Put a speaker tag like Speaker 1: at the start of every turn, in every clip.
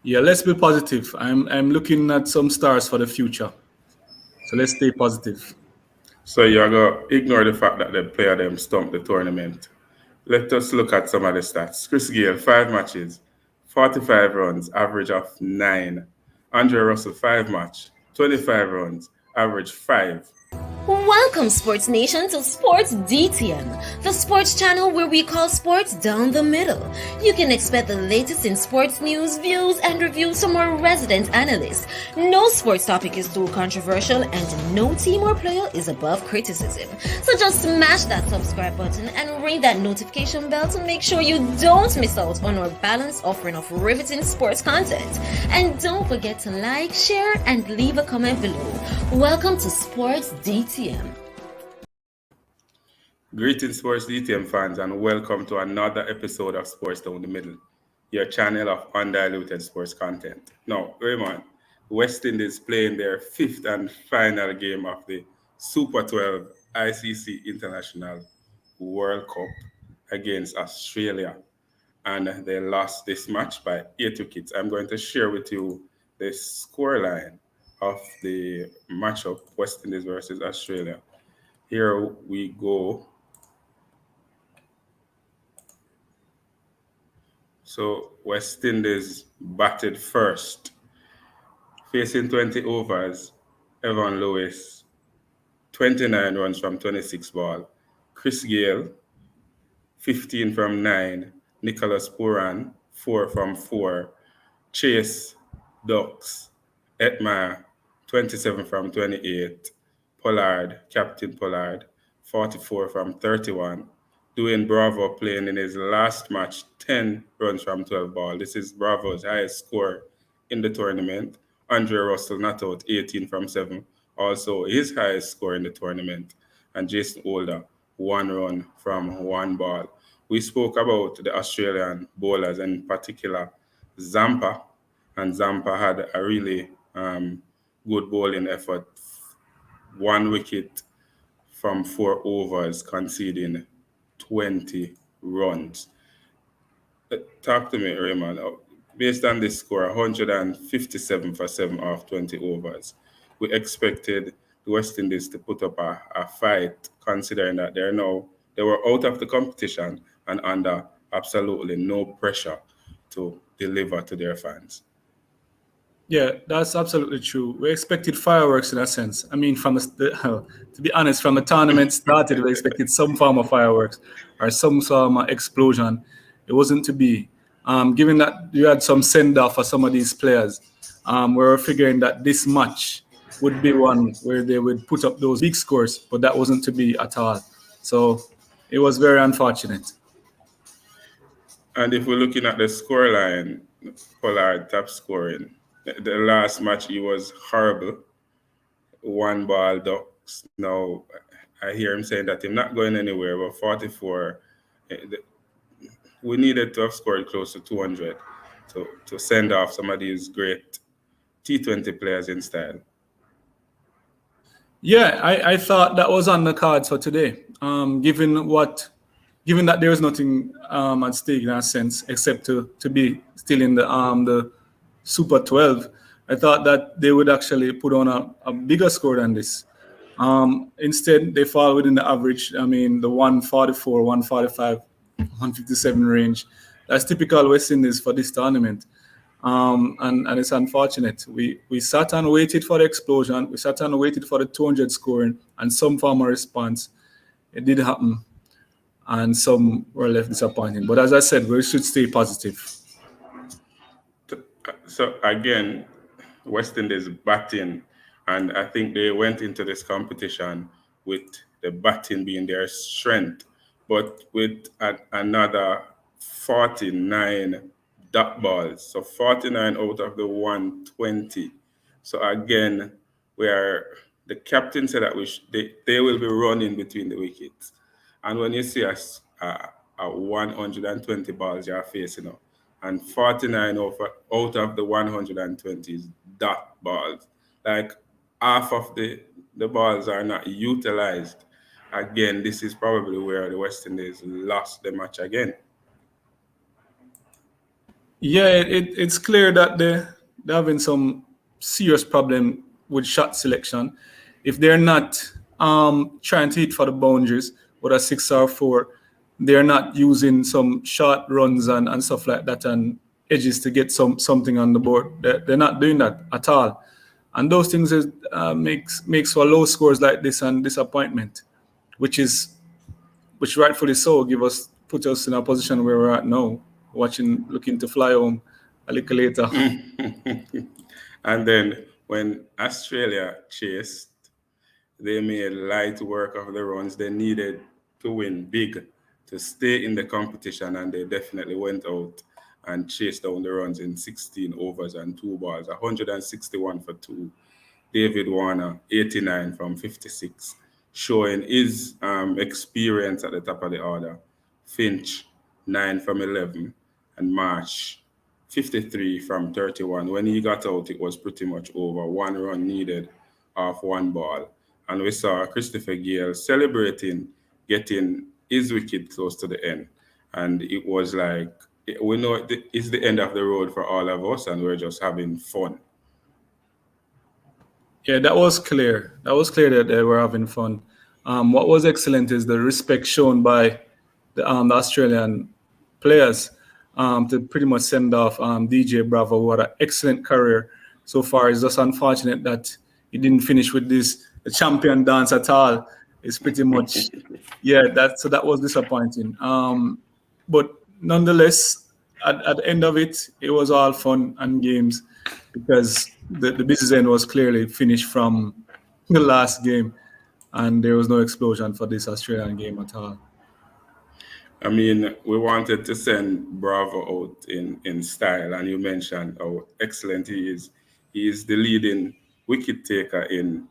Speaker 1: Yeah, let's be positive. I'm looking at some stars for the future. So let's stay positive.
Speaker 2: So you're going to ignore the fact that the player them stumped the tournament. Let us look at some of the stats. Chris Gayle, 5 matches, 45 runs, average of 9. Andre Russell, 5 match, 25 runs, average 5.
Speaker 3: Welcome, Sports Nation, to Sports DTM, the sports channel where we call sports down the middle. You can expect the latest in sports news, views, and reviews from our resident analysts. No sports topic is too controversial, and no team or player is above criticism. So just smash that subscribe button and ring that notification bell to make sure you don't miss out on our balanced offering of riveting sports content. And don't forget to like, share, and leave a comment below. Welcome to Sports DTM.
Speaker 2: Greetings, Sports DTM fans, and welcome to another episode of Sports Down the Middle, your channel of undiluted sports content. Now, Raymond, West Indies playing their fifth and final game of the Super 12 ICC International World Cup against Australia, and they lost this match by 8 wickets. I'm going to share with you the scoreline of the matchup West Indies versus Australia. Here we go. So West Indies batted first, facing 20 overs. Evan Lewis, 29 runs from 26 ball. Chris Gayle, 15 from 9. Nicholas Puran, 4 from 4. Chase Ducks, Etmire, 27 from 28. Pollard, Captain Pollard, 44 from 31. Dwayne Bravo playing in his last match, 10 runs from 12 ball. This is Bravo's highest score in the tournament. Andre Russell not out, 18 from 7. Also his highest score in the tournament. And Jason Holder, 1 run from 1 ball. We spoke about the Australian bowlers, in particular Zampa, and Zampa had a really good bowling effort. 1 wicket from 4 overs, conceding 20 runs. Talk to me, Raymond. Based on this score, 157 for 7 off 20 overs. We expected the West Indies to put up a fight, considering that they were out of the competition and under absolutely no pressure to deliver to their fans.
Speaker 1: Yeah, that's absolutely true. We expected fireworks in a sense. I mean, to be honest, from the tournament started, we expected some form of fireworks or some sort of explosion. It wasn't to be. Given that you had some send off for some of these players, we were figuring that this match would be one where they would put up those big scores, but that wasn't to be at all. So it was very unfortunate.
Speaker 2: And if we're looking at the scoreline, Pollard top scoring. The last match he was horrible. 1 ball ducks. Now I hear him saying that he's not going anywhere, but 44. We needed to have scored close to 200 to send off some of these great T20 players in style.
Speaker 1: Yeah, I thought that was on the cards for today. Given that there was nothing at stake in a sense except to be still in the Super 12, I thought that they would actually put on a bigger score than this. Instead, they fall within the average. I mean, the 144, 145, 157 range. That's typical West Indies for this tournament. And it's unfortunate. We sat and waited for the explosion. We sat and waited for the 200 scoring and some form of response. It did happen, and some were left disappointing. But as I said, we should stay positive.
Speaker 2: So again, West Indies batting, and I think they went into this competition with the batting being their strength, but with another 49 dot balls, so 49 out of the 120. So again, where the captain said that they will be running between the wickets, and when you see a 120 balls you're facing up, and 49 out of the 120 is dot balls. Like half of the balls are not utilized. Again, this is probably where the West Indies lost the match again.
Speaker 1: Yeah, it's clear that they're having some serious problem with shot selection. If they're not trying to hit for the boundaries, whether 6 or 4, they're not using some short runs and stuff like that and edges to get something on the board. They're not doing that at all. And those things makes for low scores like this and disappointment, which is which rightfully so put us in a position where we're at now, looking to fly home a little later.
Speaker 2: And then when Australia chased, they made light work of the runs. They needed to win big to stay in the competition, and they definitely went out and chased down the runs in 16 overs and 2 balls, 161 for 2. David Warner, 89 from 56, showing his experience at the top of the order. Finch, 9 from 11, and Marsh, 53 from 31. When he got out, it was pretty much over. 1 run needed off 1 ball. And we saw Christopher Gayle celebrating getting his wicket close to the end. And it was like, we know it's the end of the road for all of us, and we're just having fun.
Speaker 1: Yeah, that was clear. That was clear that they were having fun. What was excellent is the respect shown by the Australian players to pretty much send off DJ Bravo, who had an excellent career so far. It's just unfortunate that he didn't finish with this the champion dance at all. It's pretty much, yeah, that was disappointing. But nonetheless, at the end of it, it was all fun and games because the business end was clearly finished from the last game, and there was no explosion for this Australian game at all.
Speaker 2: I mean, we wanted to send Bravo out in style, and you mentioned how excellent he is. He is the leading wicket taker in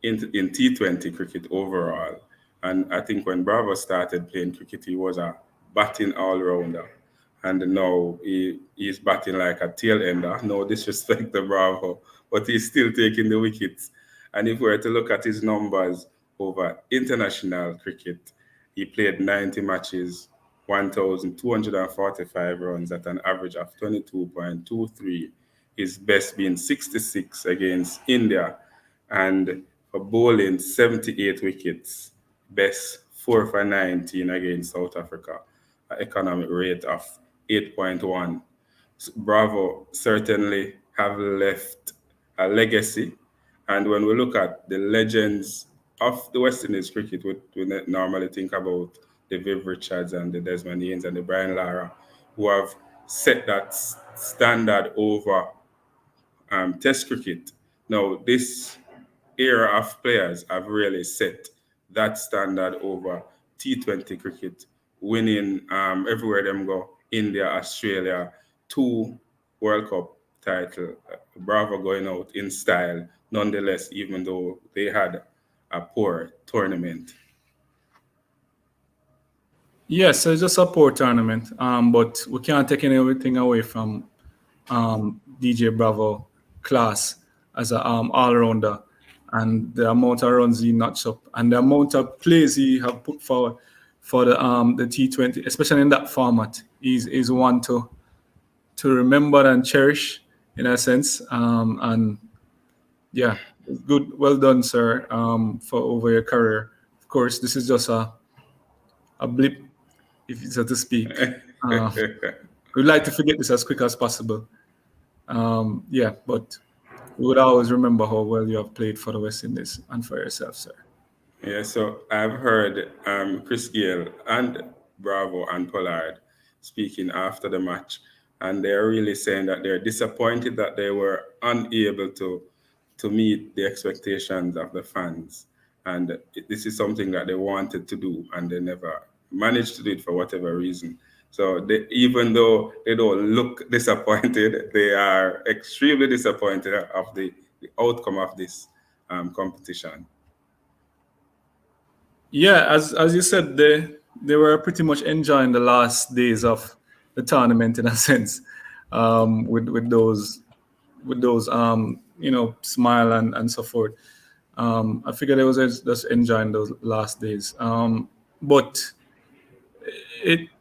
Speaker 2: T20 cricket overall. And I think when Bravo started playing cricket, he was a batting all rounder. And now he's batting like a tail ender. No disrespect to Bravo, but he's still taking the wickets. And if we were to look at his numbers over international cricket, he played 90 matches, 1,245 runs at an average of 22.23. His best being 66 against India, and for bowling 78 wickets, best 4 for 19 against South Africa, an economic rate of 8.1. Bravo certainly have left a legacy, and when we look at the legends of the West Indies cricket, we normally think about the Viv Richards and the Desmond Haynes and the Brian Lara, who have set that standard over Test cricket. Now, this era of players have really set that standard over T20 cricket, winning everywhere them go, India, Australia, 2 World Cup title. Bravo going out in style, nonetheless, even though they had a poor tournament.
Speaker 1: Yes, it's just a poor tournament, but we can't take anything away from DJ Bravo class as an all-rounder, and the amount of runs he notched up and the amount of plays he have put forward for the T20, especially in that format, is one to remember and cherish in a sense. And yeah, good, well done, sir, for over your career. Of course, this is just a blip, if so to speak. We'd like to forget this as quick as possible. Yeah, but we would always remember how well you have played for the West Indies and for yourself, sir.
Speaker 2: Yeah, so I've heard Chris Gayle and Bravo and Pollard speaking after the match, and they're really saying that they're disappointed that they were unable to meet the expectations of the fans. And this is something that they wanted to do, and they never managed to do it for whatever reason. So even though they don't look disappointed, they are extremely disappointed of the outcome of this competition.
Speaker 1: Yeah, as you said, they were pretty much enjoying the last days of the tournament in a sense, with those smile and so forth. I figured they was just enjoying those last days. But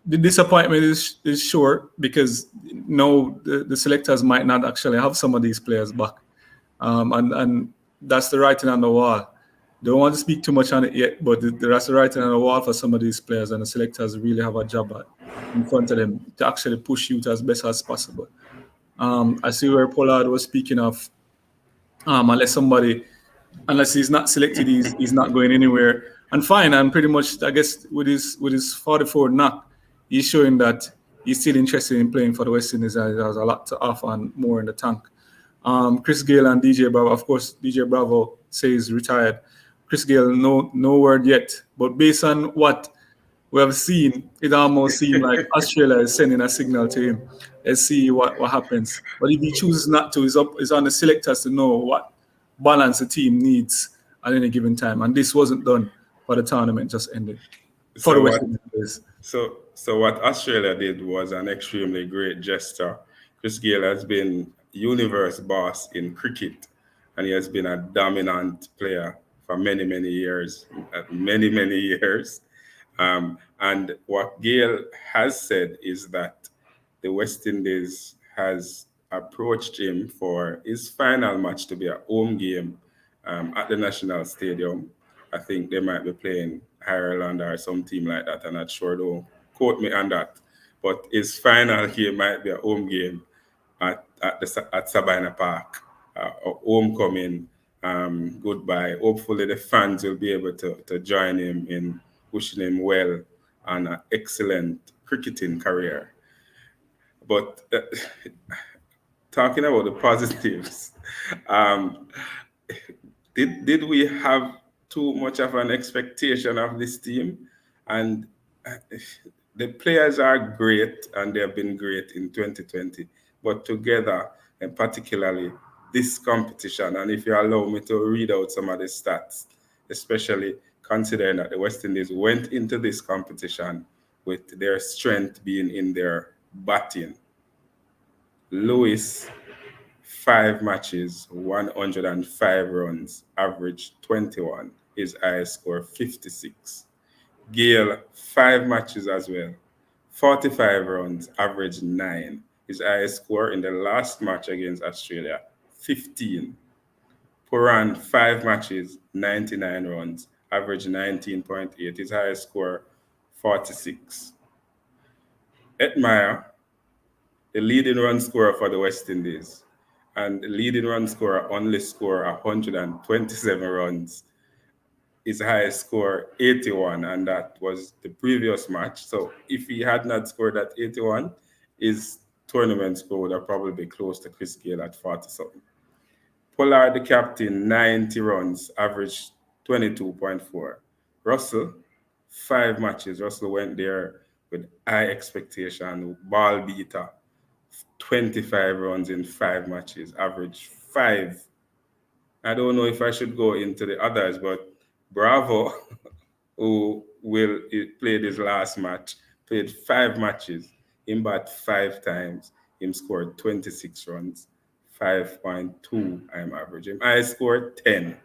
Speaker 1: the disappointment is sure because no, the selectors might not actually have some of these players back, and that's the writing on the wall. Don't want to speak too much on it yet, but that's the writing on the wall for some of these players, and the selectors really have a job in front of them to actually push youth as best as possible. I see where Pollard was speaking of, unless he's not selected, he's not going anywhere. And fine, and pretty much, I guess, with his 44 knock, he's showing that he's still interested in playing for the West Indies, and he has a lot to offer and more in the tank. Chris Gayle and DJ Bravo, of course, DJ Bravo says retired. Chris Gayle, no word yet. But based on what we have seen, it almost seems like Australia is sending a signal to him. Let's see what happens. But if he chooses not to, it's on the selectors to know what balance the team needs at any given time. And this wasn't done for the tournament just ended. For the West Indies.
Speaker 2: So what Australia did was an extremely great gesture. Chris Gayle has been universe boss in cricket, and he has been a dominant player for many years. And what Gayle has said is that the West Indies has approached him for his final match to be a home game at the National Stadium. I think they might be playing Ireland or some team like that. I'm not sure, don't quote me on that. But his final game might be a home game at Sabina Park, a homecoming goodbye. Hopefully the fans will be able to join him in wishing him well on an excellent cricketing career. But talking about the positives, did we have too much of an expectation of this team? And the players are great, and they have been great in 2020. But together, and particularly this competition, and if you allow me to read out some of the stats, especially considering that the West Indies went into this competition with their strength being in their batting. Lewis, 5 matches, 105 runs, average 21. His highest score, 56. Gayle, 5 matches as well, 45 runs, average 9. His highest score in the last match against Australia, 15. Puran, 5 matches, 99 runs, average 19.8. His highest score, 46. Etmire, the leading run scorer for the West Indies, and the leading run scorer only scored 127 runs. His highest score, 81, and that was the previous match. So if he had not scored at 81, his tournament score would have probably been close to Chris Gayle at 40-something. Pollard, the captain, 90 runs, average 22.4. Russell, 5 matches. Russell went there with high expectation, ball beater, 25 runs in 5 matches, average 5. I don't know if I should go into the others, but Bravo, who played his last match, played 5 matches. Him bat 5 times. Him scored 26 runs, 5.2 I'm averaging. I scored 10.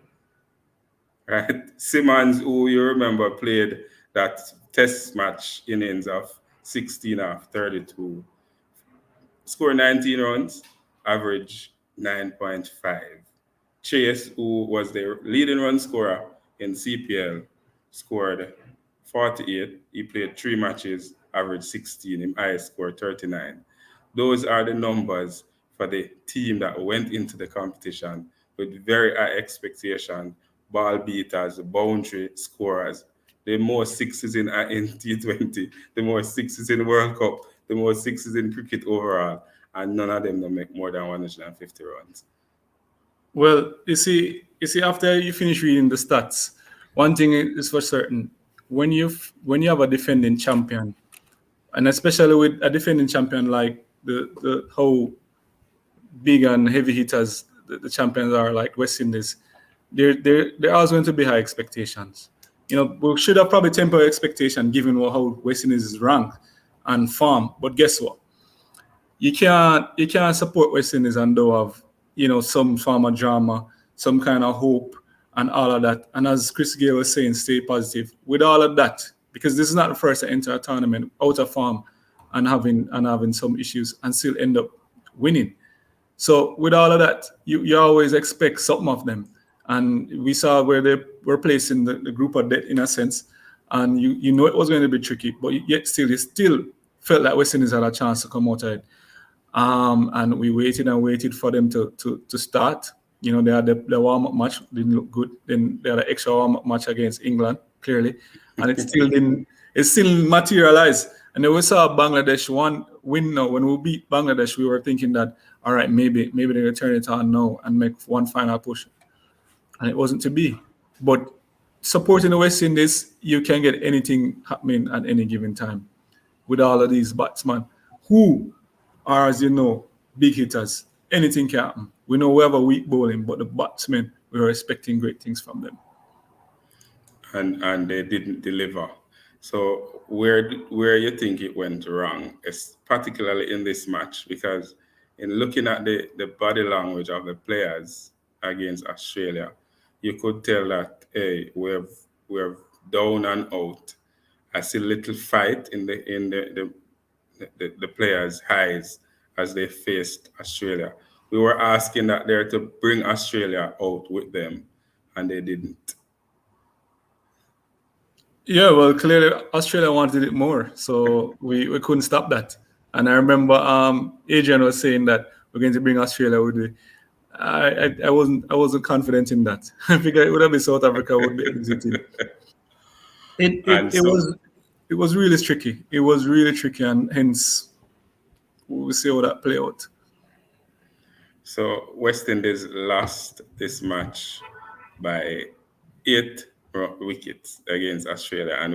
Speaker 2: Right? Simmons, who you remember played that test match innings of 16 of 32, scored 19 runs, average 9.5. Chase, who was the leading run scorer in CPL, scored 48. He played 3 matches, average 16. His highest score 39. Those are the numbers for the team that went into the competition with very high expectation, ball beaters, boundary scorers, the most sixes in T20, the most sixes in World Cup, the most sixes in cricket overall, and none of them don't make more than 150 runs.
Speaker 1: Well, you see, after you finish reading the stats, one thing is for certain: when you have a defending champion, and especially with a defending champion like the how big and heavy hitters the champions are, like West Indies, there are always going to be high expectations. We should have probably tempered expectation given how West Indies is ranked and form. But guess what? You can't support West Indies and don't have some form of drama, some kind of hope, and all of that. And as Chris Gayle was saying, stay positive with all of that, because this is not the first to enter a tournament out of form and having some issues and still end up winning. So with all of that, you always expect something of them. And we saw where they were placed in the group of death in a sense. And you know it was going to be tricky, but yet still, it still felt like West Indies had a chance to come out of it. And we waited and waited for them to start. You know, they had the warm-up match, didn't look good. Then they had an extra warm-up match against England, clearly. And it still materialized. And then we saw Bangladesh win now. When we beat Bangladesh, we were thinking that, all right, maybe they're going to turn it on now and make one final push. And it wasn't to be. But supporting the West Indies, you can get anything happening at any given time with all of these batsmen who are, as you know, big hitters. Anything can happen. We know we have a weak bowling, but the batsmen, we were expecting great things from them.
Speaker 2: And they didn't deliver. So where you think it went wrong, particularly in this match, because in looking at the body language of the players against Australia, you could tell that, hey, we're down and out. I see little fight in the players' eyes as they faced Australia. We were asking that there to bring Australia out with them, and they didn't.
Speaker 1: Yeah, well, clearly Australia wanted it more, so we couldn't stop that. And I remember Adrian was saying that we're going to bring Australia with it. I wasn't confident in that. I figured it would have been South Africa would be exiting. It was really tricky. It was really tricky, and hence we'll see how that play out.
Speaker 2: So West Indies lost this match by 8 wickets against Australia, and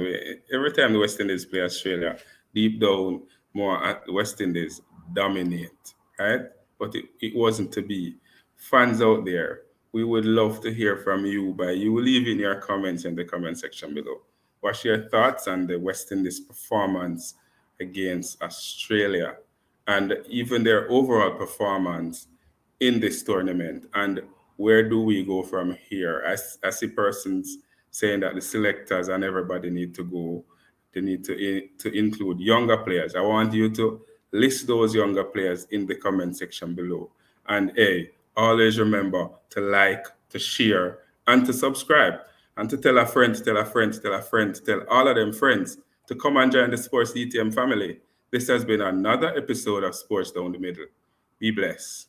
Speaker 2: every time the West Indies play Australia, deep down, more at West Indies dominate, right? But it wasn't to be. Fans out there, we would love to hear from you by you leaving your comments in the comment section below. What's your thoughts on the West Indies performance against Australia and even their overall performance in this tournament? And where do we go from here? I see persons saying that the selectors and everybody need to go. They need to include younger players. I want you to list those younger players in the comment section below. And hey, always remember to like, to share, and to subscribe, and to tell a friend, to tell a friend, to tell a friend, to tell all of them friends to come and join the Sports DTM family. This has been another episode of Sports Down the Middle. Be blessed.